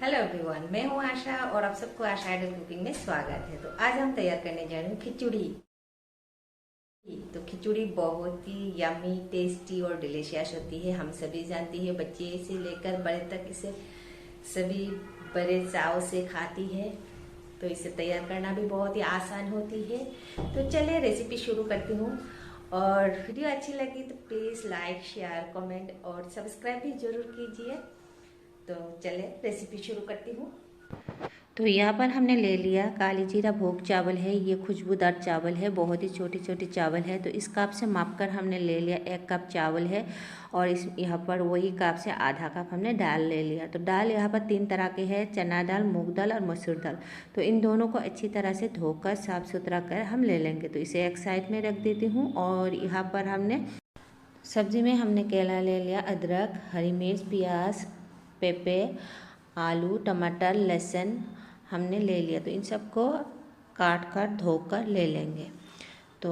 Hello everyone, मैं हूँ आशा और आप सबको आशा आइडल कुकिंग में स्वागत है। तो आज हम तैयार करने जा रहे हैं खिचड़ी। तो खिचड़ी बहुत ही यमी, टेस्टी और डिलीशियस होती है। हम सभी जानती है, बच्चे से लेकर बड़े तक इसे सभी बड़े चाव से खाती है। तो इसे तैयार करना भी बहुत ही आसान होती है। तो चलिए रेसिपी शुरू करती हूँ। और वीडियो अच्छी लगी तो प्लीज़ लाइक, शेयर, कमेंट और सब्सक्राइब भी जरूर कीजिए। तो चलिए रेसिपी शुरू करती हूँ। तो यहाँ पर हमने ले लिया काली जीरा भोग चावल है। ये खुशबूदार चावल है, बहुत ही छोटी छोटी चावल है। तो इस कप से मापकर हमने ले लिया 1 कप चावल है। और इस यहाँ पर वही कप से आधा कप हमने दाल ले लिया। तो दाल यहाँ पर 3 तरह के हैं, चना दाल, मूंग दाल और मसूर दाल। तो इन दोनों को अच्छी तरह से धोकर साफ सुथरा कर हम ले लेंगे। तो इसे एक साइड में रख देती हूँ। और यहाँ पर हमने सब्जी में हमने केला ले लिया, अदरक, हरी मिर्च, प्याज, पेपे, आलू, टमाटर, लहसुन हमने ले लिया। तो इन सबको काट कर धोकर ले लेंगे। तो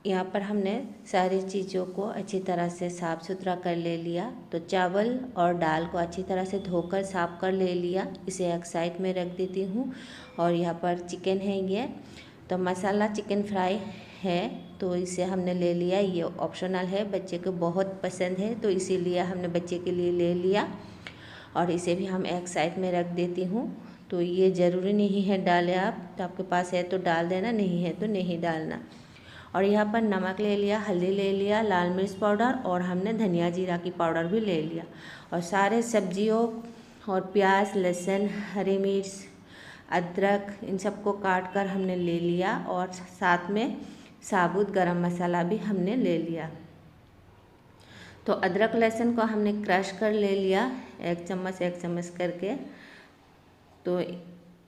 यहाँ पर हमने सारी चीज़ों को अच्छी तरह से साफ़ सुथरा कर ले लिया। तो चावल और दाल को अच्छी तरह से धोकर साफ कर ले लिया। इसे एक साइड में रख देती हूँ। और यहाँ पर चिकन है ये। तो मसाला चिकन फ्राई है, तो इसे हमने ले लिया। ये ऑप्शनल है, बच्चे को बहुत पसंद है तो इसीलिए हमने बच्चे के लिए ले लिया। और इसे भी हम एक साइड में रख देती हूँ। तो ये ज़रूरी नहीं है डालें आप, तो आपके पास है तो डाल देना, नहीं है तो नहीं डालना। और यहाँ पर नमक ले लिया, हल्दी ले लिया, लाल मिर्च पाउडर और हमने धनिया जीरा की पाउडर भी ले लिया। और सारे सब्जियों और प्याज, लहसुन, हरी मिर्च, अदरक इन सबको काट कर हमने ले लिया। और साथ में साबुत गरम मसाला भी हमने ले लिया। तो अदरक लहसुन को हमने क्रश कर ले लिया, एक चम्मच करके। तो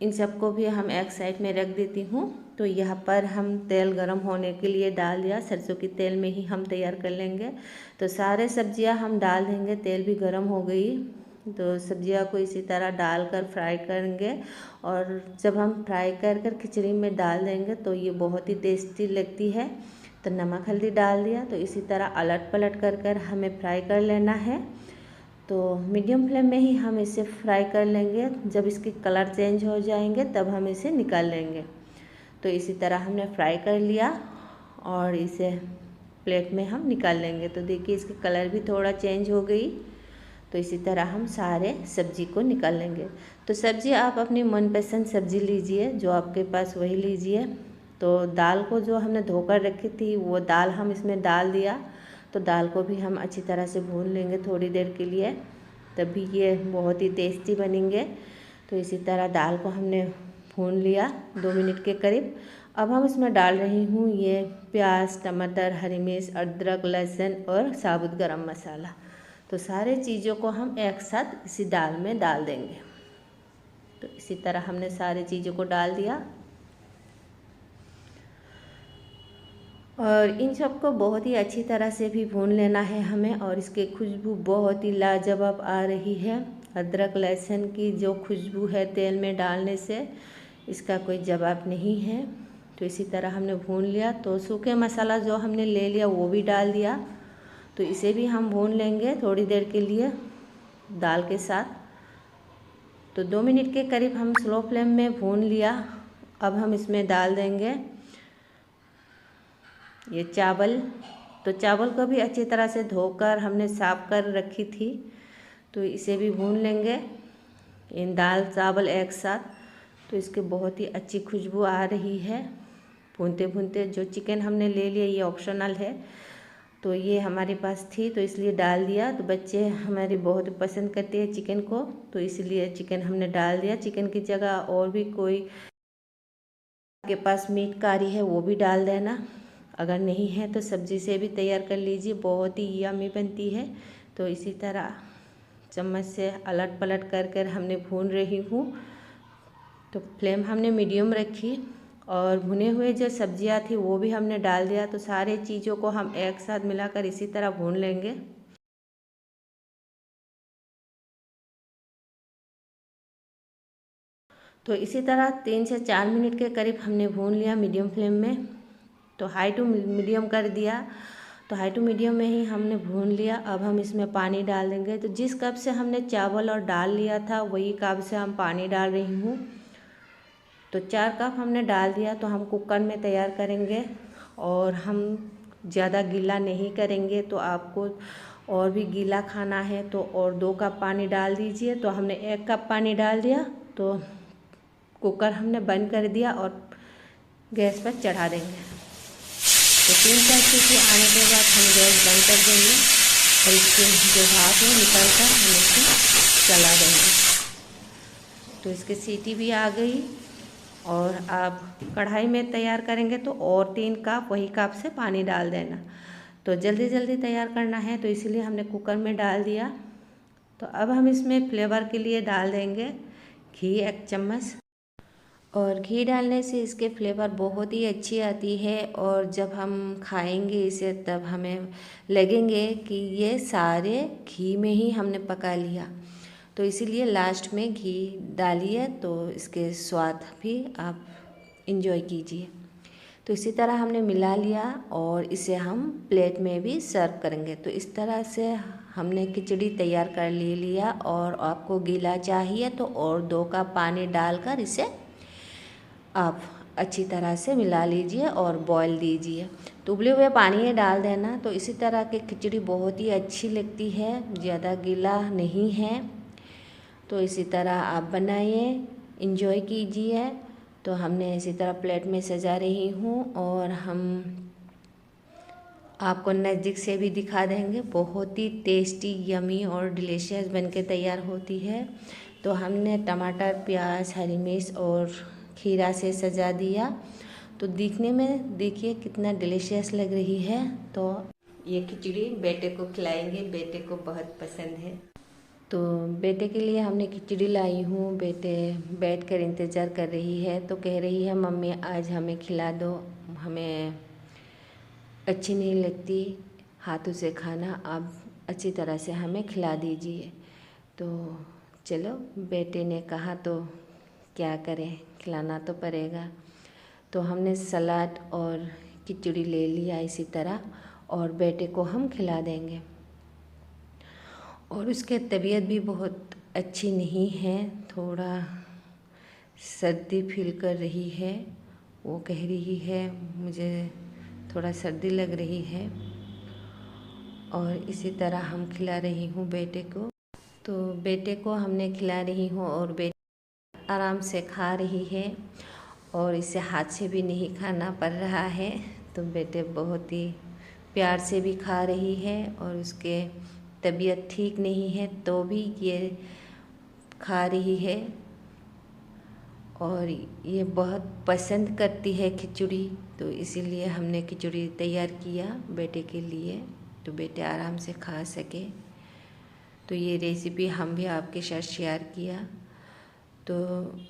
इन सबको भी हम एक साइड में रख देती हूँ। तो यहाँ पर हम तेल गरम होने के लिए डाल दिया, सरसों के तेल में ही हम तैयार कर लेंगे। तो सारे सब्जियाँ हम डाल देंगे, तेल भी गरम हो गई। तो सब्जियाँ को इसी तरह डालकर फ्राई करेंगे। और जब हम फ्राई कर खिचड़ी में डाल देंगे तो ये बहुत ही टेस्टी लगती है। तो नमक हल्दी डाल दिया। तो इसी तरह अलट पलट कर हमें फ्राई कर लेना है। तो मीडियम फ्लेम में ही हम इसे फ्राई कर लेंगे। जब इसकी कलर चेंज हो जाएंगे तब हम इसे निकाल लेंगे। तो इसी तरह हमने फ्राई कर लिया और इसे प्लेट में हम निकाल लेंगे। तो देखिए इसकी कलर भी थोड़ा चेंज हो गई। तो इसी तरह हम सारे सब्जी को निकाल लेंगे। तो सब्जी आप अपनी मनपसंद सब्जी लीजिए, जो आपके पास वही लीजिए। तो दाल को जो हमने धोकर रखी थी वो दाल हम इसमें डाल दिया। तो दाल को भी हम अच्छी तरह से भून लेंगे थोड़ी देर के लिए, तभी ये बहुत ही टेस्टी बनेंगे। तो इसी तरह दाल को हमने भून लिया 2 मिनट के करीब। अब हम इसमें डाल रही हूँ ये प्याज, टमाटर, हरी मिर्च, अदरक, लहसुन और साबुत गरम मसाला। तो सारे चीज़ों को हम एक साथ इसी दाल में डाल देंगे। तो इसी तरह हमने सारी चीज़ों को डाल दिया। और इन सबको बहुत ही अच्छी तरह से भी भून लेना है हमें। और इसकी खुशबू बहुत ही लाजवाब आ रही है। अदरक लहसुन की जो खुशबू है तेल में डालने से, इसका कोई जवाब नहीं है। तो इसी तरह हमने भून लिया। तो सूखे मसाला जो हमने ले लिया वो भी डाल दिया। तो इसे भी हम भून लेंगे थोड़ी देर के लिए दाल के साथ। तो 2 मिनट के करीब हम स्लो फ्लेम में भून लिया। अब हम इसमें डाल देंगे ये चावल। तो चावल को भी अच्छी तरह से धोकर हमने साफ कर रखी थी। तो इसे भी भून लेंगे, इन दाल चावल एक साथ। तो इसके बहुत ही अच्छी खुशबू आ रही है भूनते भूनते। जो चिकन हमने ले लिया ये ऑप्शनल है, तो ये हमारे पास थी तो इसलिए डाल दिया। तो बच्चे हमारे बहुत पसंद करते हैं चिकन को, तो इसलिए चिकन हमने डाल दिया। चिकन की जगह और भी कोई आपके पास मीट कारी है वो भी डाल देना, अगर नहीं है तो सब्ज़ी से भी तैयार कर लीजिए, बहुत ही यम्मी बनती है। तो इसी तरह चम्मच से अलट पलट कर हमने भून रही हूँ। तो फ्लेम हमने मीडियम रखी। और भुने हुए जो सब्जियाँ थी वो भी हमने डाल दिया। तो सारे चीज़ों को हम एक साथ मिलाकर इसी तरह भून लेंगे। तो इसी तरह 3 से 4 मिनट के करीब हमने भून लिया मीडियम फ्लेम में। तो हाई टू मीडियम कर दिया। तो हाई टू मीडियम में ही हमने भून लिया। अब हम इसमें पानी डाल देंगे। तो जिस कप से हमने चावल और दाल लिया था वही कप से हम पानी डाल रही हूँ। तो 4 कप हमने डाल दिया। तो हम कुकर में तैयार करेंगे और हम ज़्यादा गीला नहीं करेंगे। तो आपको और भी गीला खाना है तो और 2 कप पानी डाल दीजिए। तो हमने 1 कप पानी डाल दिया। तो कुकर हमने बंद कर दिया और गैस पर चढ़ा देंगे। तो 3-4 सीटी आने के बाद हम गैस बंद कर देंगे और इसके जो भाप है निकल कर हम इसे चला देंगे। तो इसकी सीटी भी आ गई। और आप कढ़ाई में तैयार करेंगे तो और 3 कप वही कप से पानी डाल देना। तो जल्दी जल्दी तैयार करना है तो इसीलिए हमने कुकर में डाल दिया। तो अब हम इसमें फ्लेवर के लिए डाल देंगे घी 1 चम्मच। और घी डालने से इसके फ्लेवर बहुत ही अच्छी आती है और जब हम खाएंगे इसे तब हमें लगेंगे कि ये सारे घी में ही हमने पका लिया। तो इसीलिए लास्ट में घी डालिए तो इसके स्वाद भी आप इंजॉय कीजिए। तो इसी तरह हमने मिला लिया और इसे हम प्लेट में भी सर्व करेंगे। तो इस तरह से हमने खिचड़ी तैयार कर लिया। और आपको गीला चाहिए तो और 2 कप पानी डालकर इसे आप अच्छी तरह से मिला लीजिए और बॉईल दीजिए। तो उबले हुए पानी डाल देना। तो इसी तरह की खिचड़ी बहुत ही अच्छी लगती है, ज़्यादा गीला नहीं है। तो इसी तरह आप बनाइए, इंजॉय कीजिए। तो हमने इसी तरह प्लेट में सजा रही हूँ और हम आपको नज़दीक से भी दिखा देंगे। बहुत ही टेस्टी, यमी और डिलीशियस बनके तैयार होती है। तो हमने टमाटर, प्याज, हरी मिर्च और खीरा से सजा दिया। तो दिखने में देखिए कितना डिलीशियस लग रही है। तो ये खिचड़ी बेटे को खिलाएंगे, बेटे को बहुत पसंद है। तो बेटे के लिए हमने खिचड़ी लाई हूँ। बेटे बैठ कर इंतज़ार कर रही है। तो कह रही है मम्मी आज हमें खिला दो, हमें अच्छी नहीं लगती हाथों से खाना, आप अच्छी तरह से हमें खिला दीजिए। तो चलो बेटे ने कहा तो क्या करें, खिलाना तो पड़ेगा। तो हमने सलाद और खिचड़ी ले लिया इसी तरह और बेटे को हम खिला देंगे। और उसके तबीयत भी बहुत अच्छी नहीं है, थोड़ा सर्दी फील कर रही है। वो कह रही है मुझे थोड़ा सर्दी लग रही है। और इसी तरह हम खिला रही हूँ बेटे को। तो बेटे को हमने खिला रही हूँ और बेटे आराम से खा रही है और इसे हाथ से भी नहीं खाना पड़ रहा है। तो बेटे बहुत ही प्यार से भी खा रही है और उसके तबीयत ठीक नहीं है तो भी ये खा रही है। और ये बहुत पसंद करती है खिचड़ी। तो इसीलिए हमने खिचड़ी तैयार किया बेटे के लिए, तो बेटे आराम से खा सके। तो ये रेसिपी हम भी आपके साथ शेयर किया। तो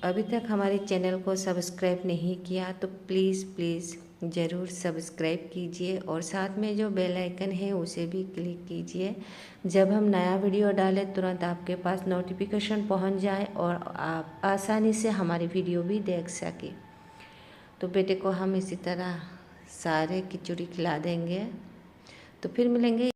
अभी तक हमारे चैनल को सब्सक्राइब नहीं किया तो प्लीज़ ज़रूर सब्सक्राइब कीजिए और साथ में जो बेल आइकन है उसे भी क्लिक कीजिए। जब हम नया वीडियो डालें तुरंत आपके पास नोटिफिकेशन पहुंच जाए और आप आसानी से हमारी वीडियो भी देख सकें। तो बेटे को हम इसी तरह सारे खिचड़ी खिला देंगे। तो फिर मिलेंगे